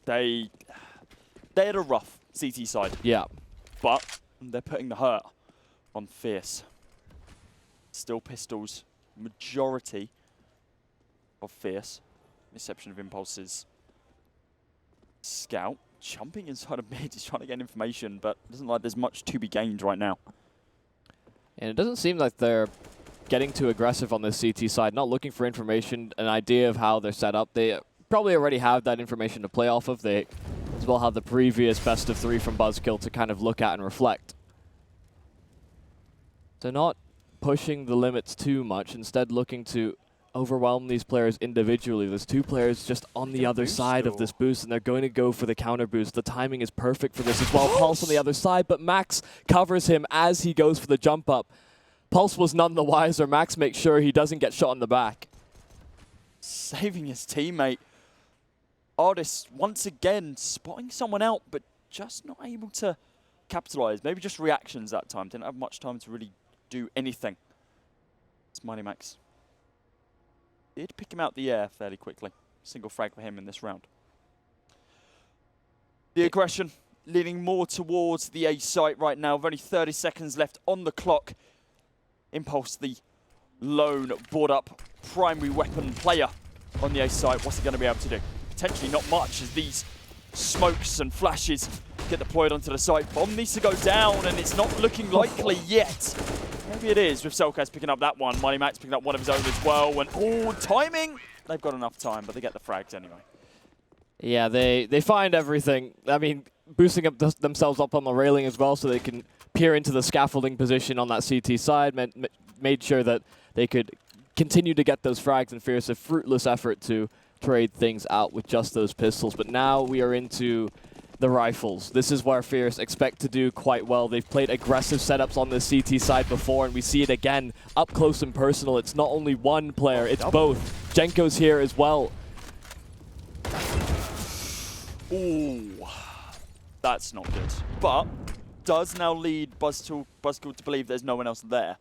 they had a rough CT side. Yeah. But they're putting the hurt on Fierce. Still pistols, majority of Fierce. Exception of Impulse's Scout. Jumping inside of mid, he's trying to get information, but it doesn't like there's much to be gained right now. And it doesn't seem like they're getting too aggressive on this CT side, not looking for information, an idea of how they're set up. They probably already have that information to play off of. They as well have the previous best of 3 from BuzzKill to kind of look at and reflect. So not pushing the limits too much, instead looking to overwhelm these players individually. There's 2 players just on the other side of this boost, and they're going to go for the counter boost. The timing is perfect for this as well. Pulse on the other side, but Max covers him as he goes for the jump up. Pulse was none the wiser. Max makes sure he doesn't get shot in the back. Saving his teammate. Artist, once again, spotting someone out, but just not able to capitalize. Maybe just reactions that time. Didn't have much time to really do anything. It's Mighty Max. Did pick him out the air fairly quickly. Single frag for him in this round. The aggression leaning more towards the A site right now. With only 30 seconds left on the clock. Impulse, the lone board-up primary weapon player on the A site. What's he going to be able to do? Potentially not much as these smokes and flashes get deployed onto the site. Bomb needs to go down, and it's not looking likely yet. Maybe it is with Selkas picking up that one. Mighty Max picking up one of his own as well. And oh, timing! They've got enough time, but they get the frags anyway. Yeah, they find everything. I mean, boosting up themselves up on the railing as well so they can peer into the scaffolding position on that CT side, made sure that they could continue to get those frags, and Fierce a fruitless effort to trade things out with just those pistols. But now we are into the rifles. This is where Fierce expect to do quite well. They've played aggressive setups on the CT side before, and we see it again up close and personal. It's not only one player, it's both. Jenko's here as well. Ooh, that's not good. But does now lead BuzzKill to believe there's no one else there.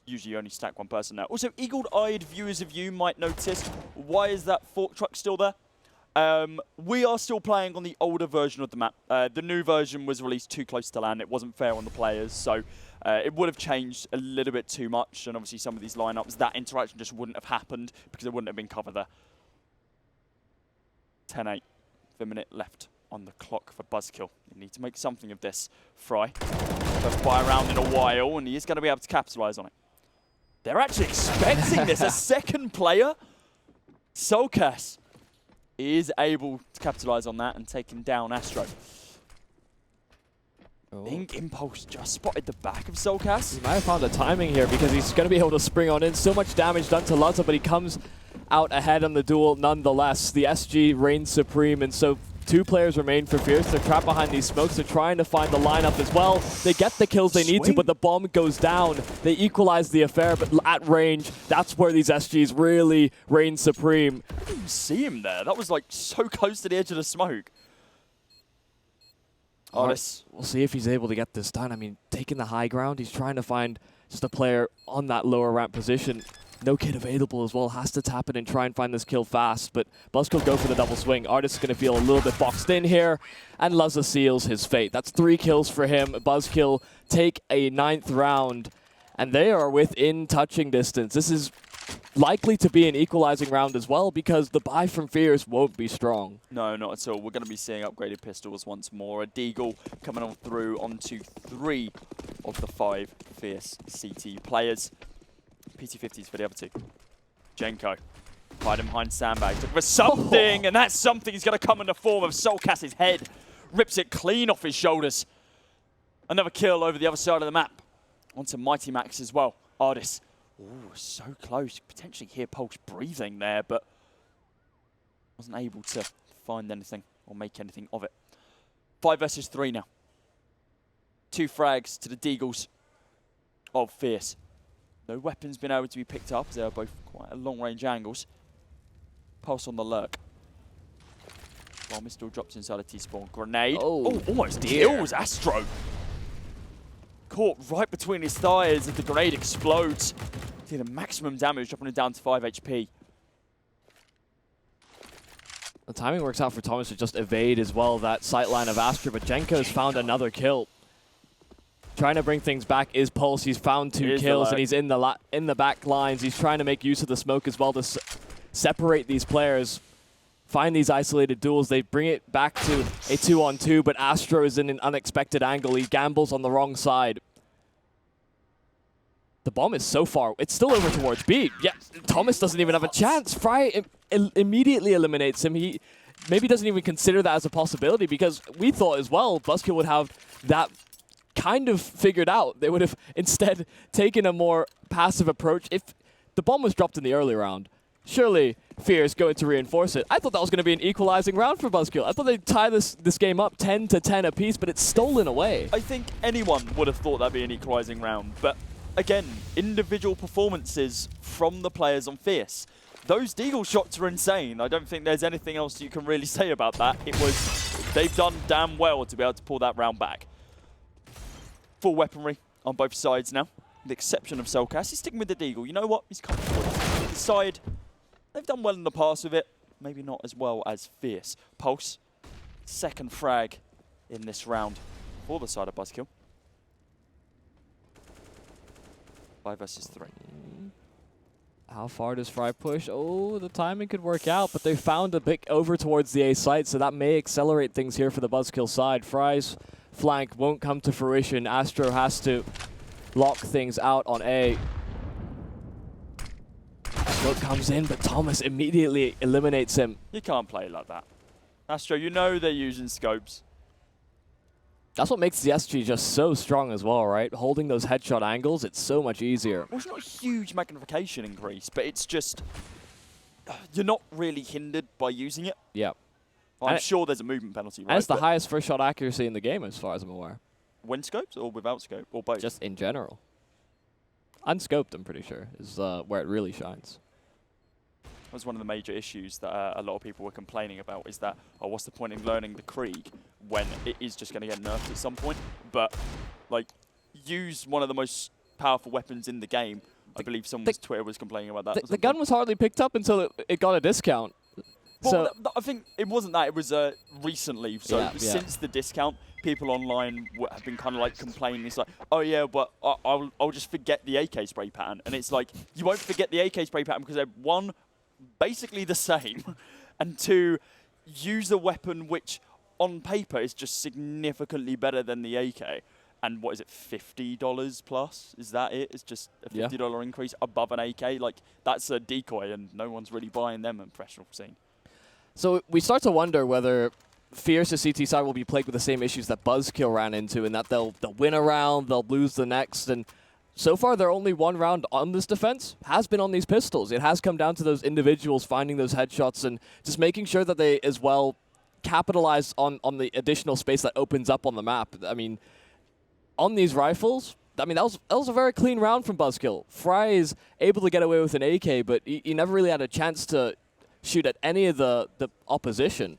Usually you only stack one person now. Also, eagle-eyed viewers of you might notice, why is that fork truck still there? We are still playing on the older version of the map. The new version was released too close to land. It wasn't fair on the players, so it would have changed a little bit too much. And obviously some of these lineups, that interaction just wouldn't have happened because there wouldn't have been cover there. 10-8, the minute left on the clock for BuzzKill. You need to make something of this. Fry, first buy around in a while, and he is going to be able to capitalize on it. They're actually expecting this. A second player, Solkas, is able to capitalize on that and taking down Astro. I think Impulse just spotted the back of Solkas. He might have found the timing here because he's going to be able to spring on in. So much damage done to Laza, but he comes out ahead on the duel nonetheless. The SG reigns supreme, and so 2 players remain for Fierce. They're trapped behind these smokes. They're trying to find the lineup as well. They get the kills they need to, but the bomb goes down. They equalize the affair, but at range, that's where these SGs really reign supreme. I didn't even see him there. That was like so close to the edge of the smoke. Artis. We'll see if he's able to get this done. I mean, taking the high ground, he's trying to find just a player on that lower ramp position. No kid available as well. Has to tap it and try and find this kill fast. But BuzzKill go for the double swing. Artis is going to feel a little bit boxed in here. And Luzza seals his fate. That's 3 kills for him. BuzzKill take a 9th round. And they are within touching distance. This is likely to be an equalizing round as well because the buy from Fierce won't be strong. No, not at all. We're going to be seeing upgraded pistols once more. A Deagle coming on through onto 3 of the 5 Fierce CT players. PT50s for the other 2. Jenko, hiding behind sandbags, looking for something, and that something is going to come in the form of Soulcast's head. Rips it clean off his shoulders. Another kill over the other side of the map. Onto Mighty Max as well. Artis. Ooh, so close. Potentially hear Pulse breathing there, but wasn't able to find anything or make anything of it. 5 versus 3 now. 2 frags to the Deagles of Fierce. No weapons been able to be picked up, as they are both quite at long-range angles. Pulse on the lurk. Bomb is still dropped inside a T-spawn. Grenade. Oh, almost kills Astro. Caught right between his thighs as the grenade explodes. See the maximum damage, dropping it down to 5 HP. The timing works out for Thomas to just evade as well that sightline of Astro, but Jenko's found another kill. Trying to bring things back is Pulse. He's found 2 kills, and he's in the back lines. He's trying to make use of the smoke as well to separate these players, find these isolated duels. They bring it back to a 2-on-2, but Astro is in an unexpected angle. He gambles on the wrong side. The bomb is so far. It's still over towards B. Yeah, Thomas doesn't even have a chance. Fry immediately eliminates him. He maybe doesn't even consider that as a possibility because we thought as well BuzzKill would have that kind of figured out. They would have instead taken a more passive approach. If the bomb was dropped in the early round, surely Fierce going to reinforce it. I thought that was going to be an equalizing round for BuzzKill. I thought they'd tie this game up 10-10 apiece, but it's stolen away. I think anyone would have thought that'd be an equalizing round, but again, individual performances from the players on Fierce. Those Deagle shots are insane. I don't think there's anything else you can really say about that. They've done damn well to be able to pull that round back. Full weaponry on both sides now, with the exception of Soulcast. He's sticking with the Deagle. You know what? He's comfortable. His side, they've done well in the past with it. Maybe not as well as Fierce. Pulse, 2nd frag in this round for the side of BuzzKill. 5 versus 3. How far does Fry push? Oh, the timing could work out, but they found a bit over towards the A site, so that may accelerate things here for the BuzzKill side. Fry's flank won't come to fruition. Astro has to lock things out on A. Smoke comes in, but Thomas immediately eliminates him. You can't play like that. Astro, you know they're using scopes. That's what makes the SG just so strong as well, right? Holding those headshot angles, it's so much easier. Well, it's not a huge magnification increase, but it's just, you're not really hindered by using it. Yeah. I'm sure there's a movement penalty, right? And it's the highest first shot accuracy in the game as far as I'm aware. When scopes or without scope, or both? Just in general. Unscoped, I'm pretty sure, is where it really shines. That was one of the major issues that a lot of people were complaining about, is that, oh, what's the point in learning the Krieg when it is just going to get nerfed at some point? But, like, use one of the most powerful weapons in the game. I believe someone's Twitter was complaining about that. The gun was hardly picked up until it got a discount. Well, I think it wasn't that. It was recently. So since the discount, people online have been kind of like complaining. It's like, oh yeah, but I'll just forget the AK spray pattern. And it's like, you won't forget the AK spray pattern because they're, 1, basically the same, and 2, use a weapon which on paper is just significantly better than the AK. And what is it, $50 plus? Is that it? It's just a $50 increase above an AK. Like, that's a decoy, and no one's really buying them in professional scene. So we start to wonder whether Fierce's CT side will be plagued with the same issues that BuzzKill ran into, in that they'll win a round, they'll lose the next, and so far they're only 1 round on this defense, has been on these pistols. It has come down to those individuals finding those headshots and just making sure that they as well capitalize on the additional space that opens up on the map. I mean, on these rifles, I mean, that was a very clean round from BuzzKill. Fry is able to get away with an AK, but he never really had a chance to shoot at any of the opposition.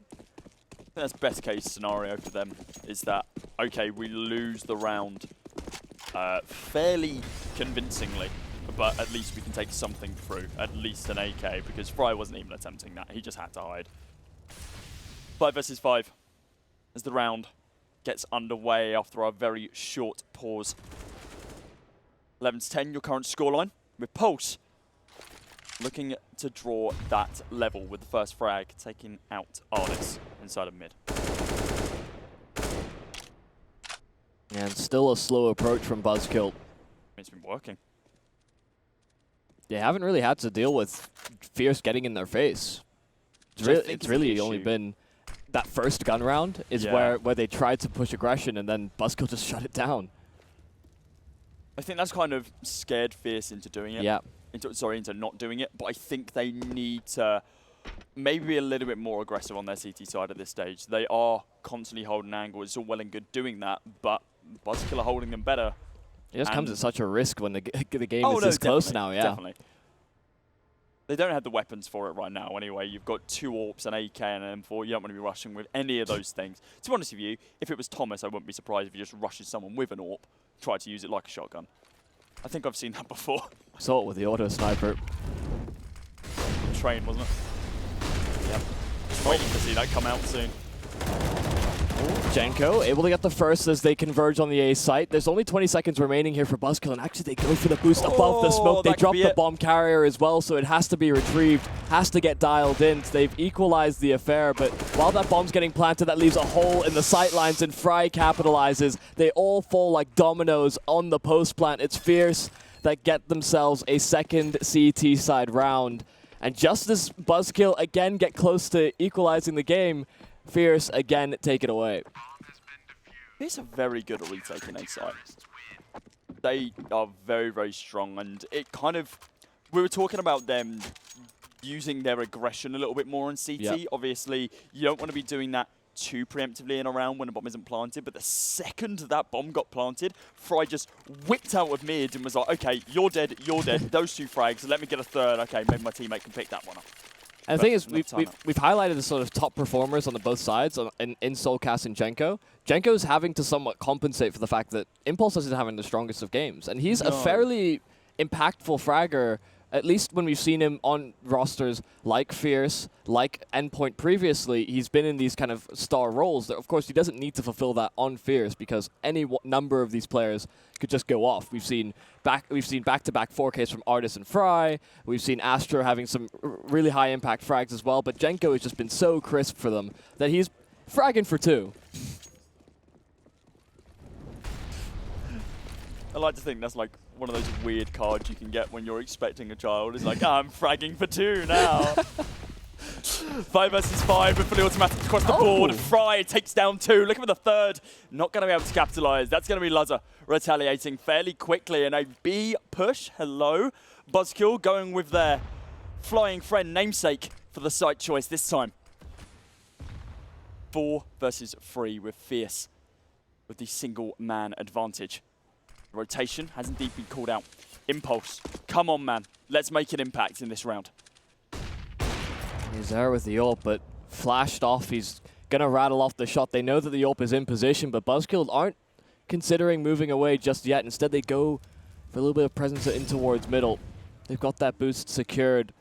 That's best case scenario for them, is that, okay, we lose the round fairly convincingly, but at least we can take something through, at least an AK, because Fry wasn't even attempting that. He just had to hide. 5 versus 5 as the round gets underway after a very short pause. 11-10, your current scoreline, with Pulse looking to draw that level with the first frag, taking out Ardis inside of mid. And still a slow approach from BuzzKill. It's been working. They haven't really had to deal with Fierce getting in their face. It's really only been that first gun round is where they tried to push aggression, and then BuzzKill just shut it down. I think that's kind of scared Fierce into doing it. Yeah. Into not doing it. But I think they need to maybe be a little bit more aggressive on their CT side at this stage. They are constantly holding angles. It's all well and good doing that, but BuzzKill are holding them better. It just comes at such a risk when the game is this close now, yeah. Definitely. They don't have the weapons for it right now anyway. You've got 2 AWPs, an AK and an M4. You don't want to be rushing with any of those things. To be honest with you, if it was Thomas, I wouldn't be surprised if he just rushes someone with an AWP, try to use it like a shotgun. I think I've seen that before. Saw it with the auto sniper. Train, wasn't it? Yep. Just waiting to see that come out soon. Jenko able to get the first as they converge on the A site. There's only 20 seconds remaining here for BuzzKill, and actually they go for the boost above the smoke. They drop the bomb carrier as well, so it has to be retrieved, has to get dialed in. So they've equalized the affair, but while that bomb's getting planted, that leaves a hole in the sight lines, and Fry capitalizes. They all fall like dominoes on the post plant. It's Fierce that get themselves a second CT side round. And just as BuzzKill again get close to equalizing the game, Fierce again take it away. Fierce are very good at retaking A site. They are very, very strong, and it kind of, we were talking about them using their aggression a little bit more on CT. Yep. Obviously, you don't want to be doing that too preemptively in a round when a bomb isn't planted, but the second that bomb got planted, Fry just whipped out of mid and was like, okay, you're dead, those 2 frags, let me get a third, okay, maybe my teammate can pick that one up. And the thing is, we've highlighted the sort of top performers on the both sides, in Soulcast and Jenko. Jenko's having to somewhat compensate for the fact that Impulse isn't having the strongest of games, and he's a fairly impactful fragger, at least when we've seen him on rosters like Fierce, like Endpoint previously. He's been in these kind of star roles. That, of course, he doesn't need to fulfill that on Fierce because any number of these players could just go off. We've seen back-to-back 4Ks from Ardis and Fry. We've seen Astro having some really high impact frags as well. But Jenko has just been so crisp for them that he's fragging for 2. I like to think that's like one of those weird cards you can get when you're expecting a child. It's like, oh, I'm fragging for 2 now. 5 versus 5 with fully automatic across the board. Fry takes down 2. Looking for the third. Not going to be able to capitalize. That's going to be Luzza retaliating fairly quickly. And a B push. Hello. BuzzKill going with their flying friend namesake for the site choice this time. 4 versus 3 with Fierce with the single man advantage. Rotation has indeed been called out. Impulse, come on, man. Let's make an impact in this round. He's there with the AWP, but flashed off. He's going to rattle off the shot. They know that the AWP is in position, but BuzzKill aren't considering moving away just yet. Instead, they go for a little bit of presence in towards middle. They've got that boost secured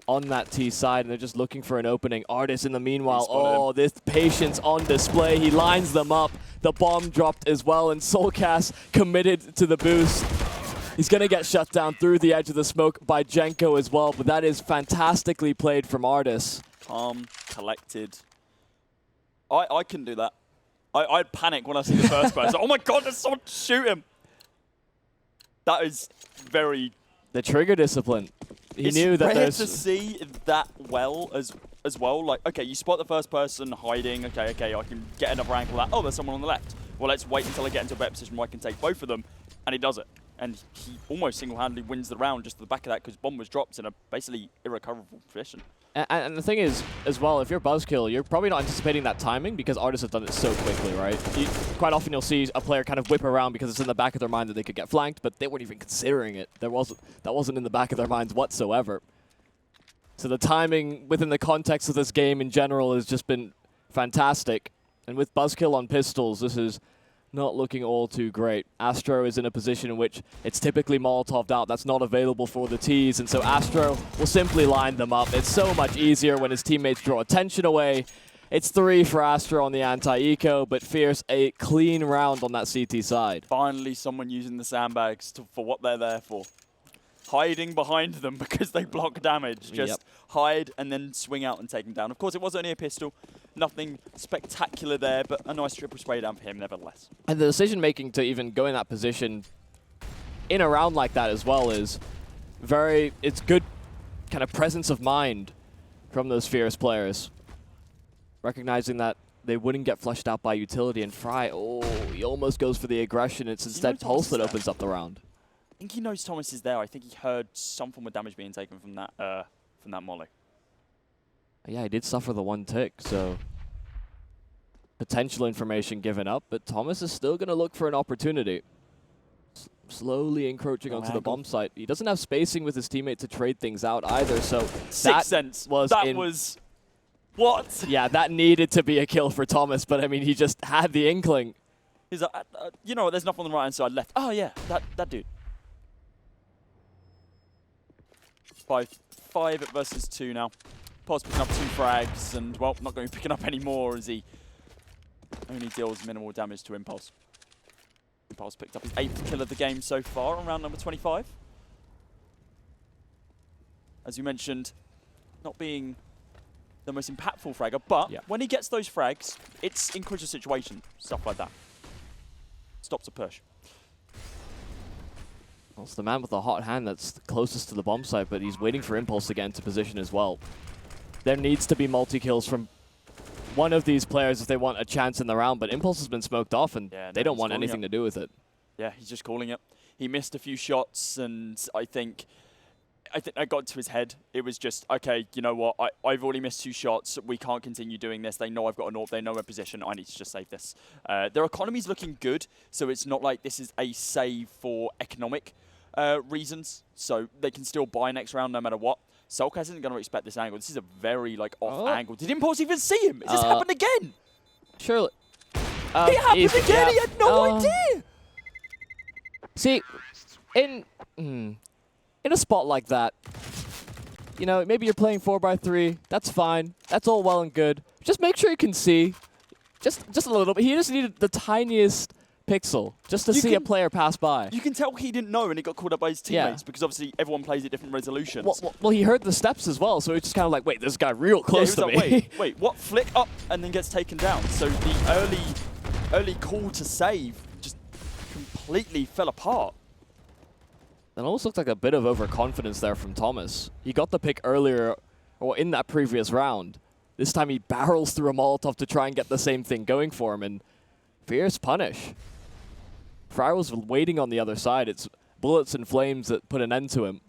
on that T side, and they're just looking for an opening. Ardis in the meanwhile, this patience on display. He lines them up. The bomb dropped as well, and Soulcast committed to the boost. He's going to get shut down through the edge of the smoke by Jenko as well, but that is fantastically played from Ardis. Calm, collected. I couldn't do that. I'd panic when I see the first person. Oh my god, there's someone to shoot him. That is very... The trigger discipline. He knew that there's... It's rare to see that well as well. Like, okay, you spot the first person hiding. Okay, I can get another angle of that. Oh, there's someone on the left. Well, let's wait until I get into a better position where I can take both of them. And he does it. And he almost single-handedly wins the round just to the back of that because bomb was dropped in a basically irrecoverable position. And the thing is, as well, if you're BuzzKill, you're probably not anticipating that timing because artists have done it so quickly, right? Quite often you'll see a player kind of whip around because it's in the back of their mind that they could get flanked, but they weren't even considering it. That wasn't in the back of their minds whatsoever. So the timing within the context of this game in general has just been fantastic. And with BuzzKill on pistols, this is not looking all too great. Astro is in a position in which it's typically Molotov'd out. That's not available for the T's, and so Astro will simply line them up. It's so much easier when his teammates draw attention away. It's 3 for Astro on the anti-eco, but Fierce a clean round on that CT side. Finally, someone using the sandbags for what they're there for. Hiding behind them because they block damage. Just hide and then swing out and take them down. Of course, it was only a pistol. Nothing spectacular there, but a nice triple spray down for him nevertheless. And the decision-making to even go in that position in a round like that as well is it's good kind of presence of mind from those Fierce players. Recognizing that they wouldn't get flushed out by utility, and Fry, he almost goes for the aggression. It's instead Pulse that opens up the round. I think he knows Thomas is there. I think he heard some form of damage being taken from that molly. Yeah, he did suffer the 1 tick, so potential information given up, but Thomas is still going to look for an opportunity. Slowly encroaching onto the bomb site. He doesn't have spacing with his teammate to trade things out either, so Sixth Sense was what? Yeah, that needed to be a kill for Thomas, but I mean, he just had the inkling. He's like, you know what, there's nothing on the right-hand side left. Oh yeah, that dude. 5 versus 2 now. Pulse picking up 2 frags, and, well, not going to be picking up any more as he only deals minimal damage to Impulse. Impulse picked up his 8th kill of the game so far on round number 25. As you mentioned, not being the most impactful fragger, but when he gets those frags, it's in crucial situation, stuff like that. Stops a push. Well, it's the man with the hot hand that's closest to the bomb site, but he's waiting for Impulse to get into position as well. There needs to be multi-kills from one of these players if they want a chance in the round, but Impulse has been smoked off, and they don't want anything to do with it. Yeah, he's just calling it. He missed a few shots, and I think that got to his head. It was just, okay, you know what, I've already missed 2 shots. We can't continue doing this. They know I've got an AWP. They know my position. I need to just save this. Their economy's looking good, so it's not like this is a save for economic reasons, so they can still buy next round no matter what. Sulcas isn't going to expect this angle. This is a very, off angle. Did Impulse even see him? Is this happened again? Surely. It happened again! He had no idea! See, in a spot like that, you know, maybe you're playing 4x3. That's fine. That's all well and good. Just make sure you can see. Just a little bit. He just needed the tiniest pixel just to see a player pass by. You can tell he didn't know and he got called up by his teammates because obviously everyone plays at different resolutions. Well, he heard the steps as well, so it's just kind of like, wait, this guy real close to me. Wait, what? Flick up and then gets taken down. So the early call to save just completely fell apart. That almost looked like a bit of overconfidence there from Thomas. He got the pick earlier, or in that previous round. This time he barrels through a Molotov to try and get the same thing going for him, and fierce punish. Fry was waiting on the other side. It's bullets and flames that put an end to him.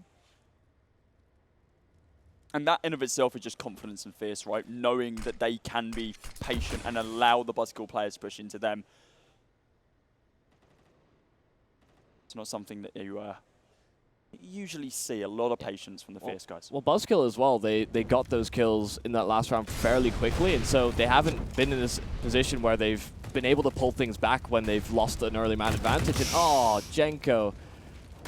And that in of itself is just confidence and fierce, right? Knowing that they can be patient and allow the BuzzKill players to push into them. It's not something that you usually see a lot of patience from the fierce guys. Well, BuzzKill as well, they got those kills in that last round fairly quickly, and so they haven't been in this position where they've been able to pull things back when they've lost an early man advantage. And oh, Jenko,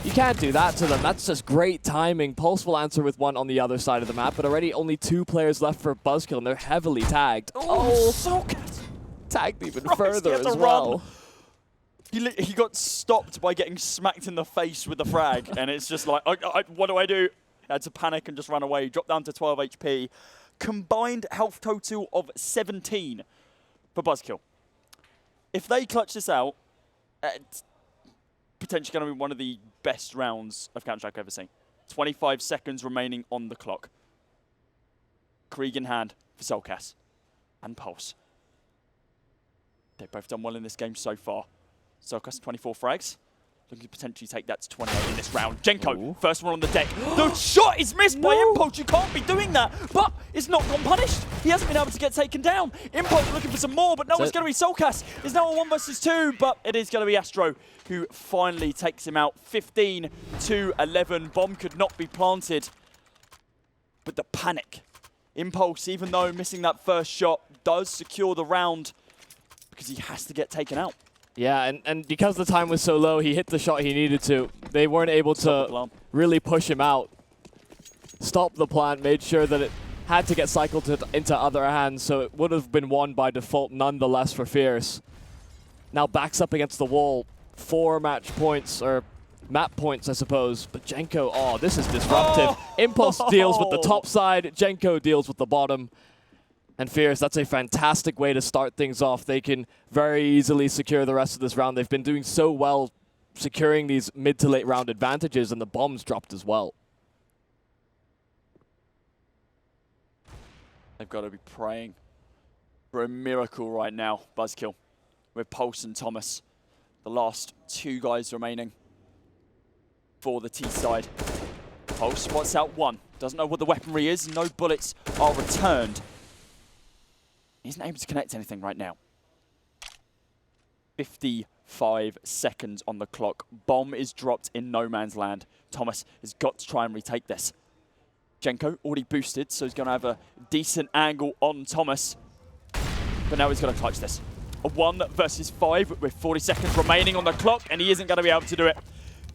you can't do that to them. That's just great timing. Pulse will answer with one on the other side of the map, but already only 2 players left for BuzzKill, and they're heavily tagged. Oh, so good. Tagged even further as well. He got stopped by getting smacked in the face with the frag, and it's just like, what do I do? He had to panic and just run away. Dropped down to 12 HP. Combined health total of 17 for BuzzKill. If they clutch this out, it's potentially going to be one of the best rounds of Counter-Strike I've ever seen. 25 seconds remaining on the clock. Krieg in hand for Sulcas and Pulse. They've both done well in this game so far. Sulcas, 24 frags. looking to potentially take that to 28 in this round. Jenko, first one on the deck. The shot is missed by Impulse. You can't be doing that, but it's not gone punished. He hasn't been able to get taken down. Impulse looking for some more, but no, it's going to be Solcas. There's now a 1 versus 2, but it is going to be Astro who finally takes him out. 15-11. Bomb could not be planted, but the panic. Impulse, even though missing that first shot, does secure the round because he has to get taken out. Yeah, and because the time was so low, he hit the shot he needed to. They weren't able to really push him out. Stop the plant, made sure that it had to get cycled into other hands, so it would have been won by default nonetheless for Fierce. Now backs up against the wall. 4 match points, or map points, I suppose. But Jenko, oh, this is disruptive. Impulse deals with the top side, Jenko deals with the bottom. And Fierce, that's a fantastic way to start things off. They can very easily secure the rest of this round. They've been doing so well securing these mid to late round advantages, and the bombs dropped as well. They've got to be praying for a miracle right now, BuzzKill, with Pulse and Thomas. The last 2 guys remaining for the T side. Pulse spots out 1. Doesn't know what the weaponry is. No bullets are returned. He isn't able to connect anything right now. 55 seconds on the clock. Bomb is dropped in no man's land. Thomas has got to try and retake this. Jenko already boosted, so he's going to have a decent angle on Thomas. But now he's going to clutch this. A 1 versus 5 with 40 seconds remaining on the clock, and he isn't going to be able to do it.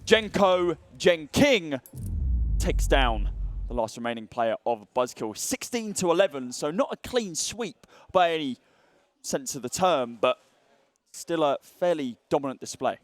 Jenko King takes down the last remaining player of BuzzKill. 16-11, so not a clean sweep by any sense of the term, but still a fairly dominant display.